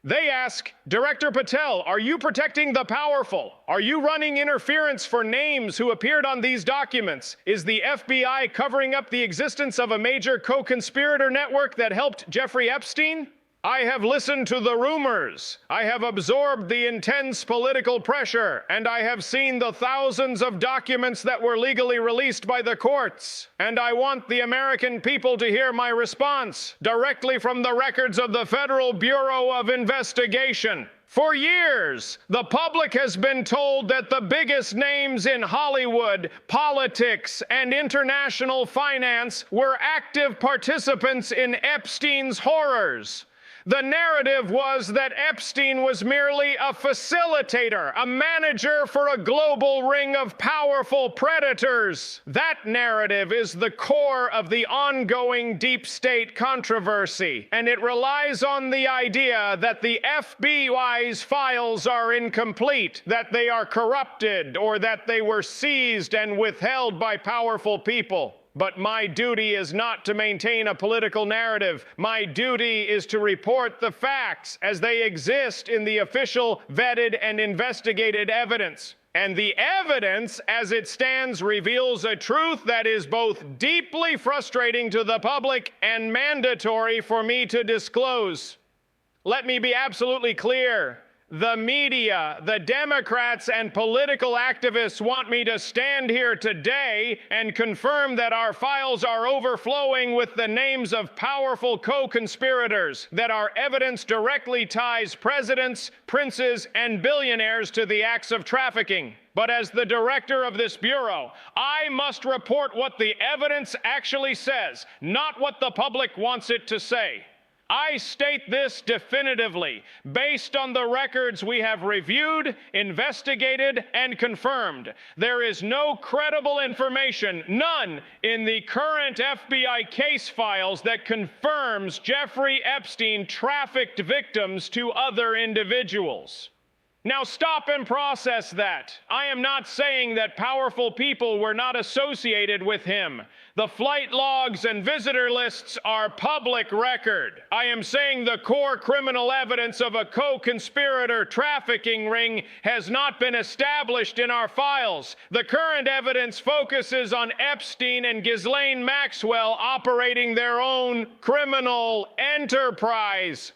They ask, Director Patel, are you protecting the powerful? Are you running interference for names who appeared on these documents? Is the FBI covering up the existence of a major co-conspirator network that helped Jeffrey Epstein? I have listened to the rumors. I have absorbed the intense political pressure, and I have seen the thousands of documents that were legally released by the courts. And I want the American people to hear my response directly from the records of the Federal Bureau of Investigation. For years, the public has been told that the biggest names in Hollywood, politics, and international finance were active participants in Epstein's horrors. The narrative was that Epstein was merely a facilitator, a manager for a global ring of powerful predators. That narrative is the core of the ongoing deep state controversy, and it relies on the idea that the FBI's files are incomplete, that they are corrupted, or that they were seized and withheld by powerful people. But my duty is not to maintain a political narrative. My duty is to report the facts as they exist in the official, vetted, and investigated evidence. And the evidence, as it stands, reveals a truth that is both deeply frustrating to the public and mandatory for me to disclose. Let me be absolutely clear. The media, the Democrats, and political activists want me to stand here today and confirm that our files are overflowing with the names of powerful co-conspirators, that our evidence directly ties presidents, princes, and billionaires to the acts of trafficking. But as the director of this bureau, I must report what the evidence actually says, not what the public wants it to say. I state this definitively, based on the records we have reviewed, investigated, and confirmed. There is no credible information, none, in the current FBI case files that confirms Jeffrey Epstein trafficked victims to other individuals. Now stop and process that. I am not saying that powerful people were not associated with him. The flight logs and visitor lists are public record. I am saying the core criminal evidence of a co-conspirator trafficking ring has not been established in our files. The current evidence focuses on Epstein and Ghislaine Maxwell operating their own criminal enterprise.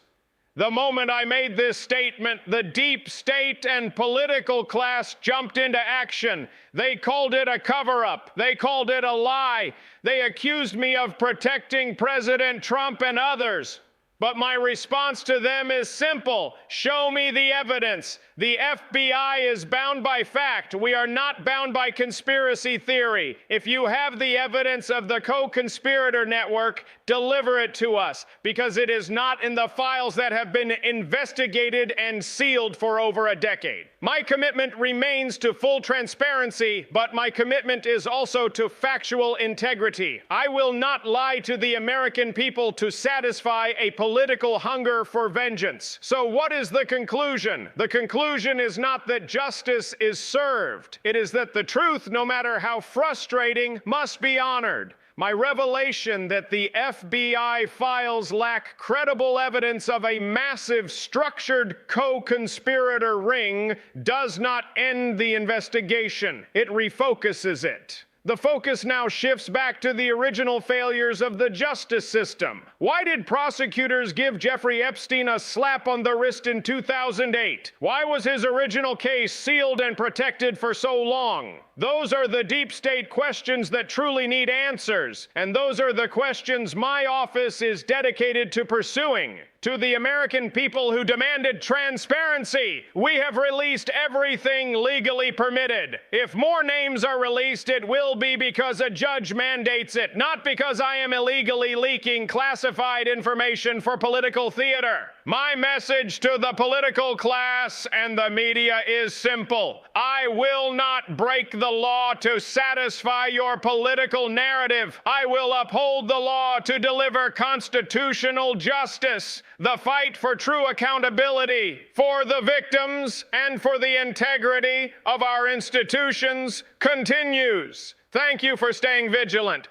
The moment I made this statement, the deep state and political class jumped into action. They called it a cover-up. They called it a lie. They accused me of protecting President Trump and others. But my response to them is simple. Show me the evidence. The FBI is bound by fact. We are not bound by conspiracy theory. If you have the evidence of the co-conspirator network, deliver it to us, because it is not in the files that have been investigated and sealed for over a decade. My commitment remains to full transparency, but my commitment is also to factual integrity. I will not lie to the American people to satisfy a political hunger for vengeance. So what is the conclusion? The conclusion is not that justice is served. It is that the truth, no matter how frustrating, must be honored. My revelation that the FBI files lack credible evidence of a massive structured co-conspirator ring does not end the investigation. It refocuses it. The focus now shifts back to the original failures of the justice system. Why did prosecutors give Jeffrey Epstein a slap on the wrist in 2008? Why was his original case sealed and protected for so long? Those are the deep state questions that truly need answers, and those are the questions my office is dedicated to pursuing. To the American people who demanded transparency, we have released everything legally permitted. If more names are released, it will be because a judge mandates it, not because I am illegally leaking classified information for political theater. My message to the political class and the media is simple. I will not break the law to satisfy your political narrative. I will uphold the law to deliver constitutional justice. The fight for true accountability for the victims and for the integrity of our institutions continues. Thank you for staying vigilant.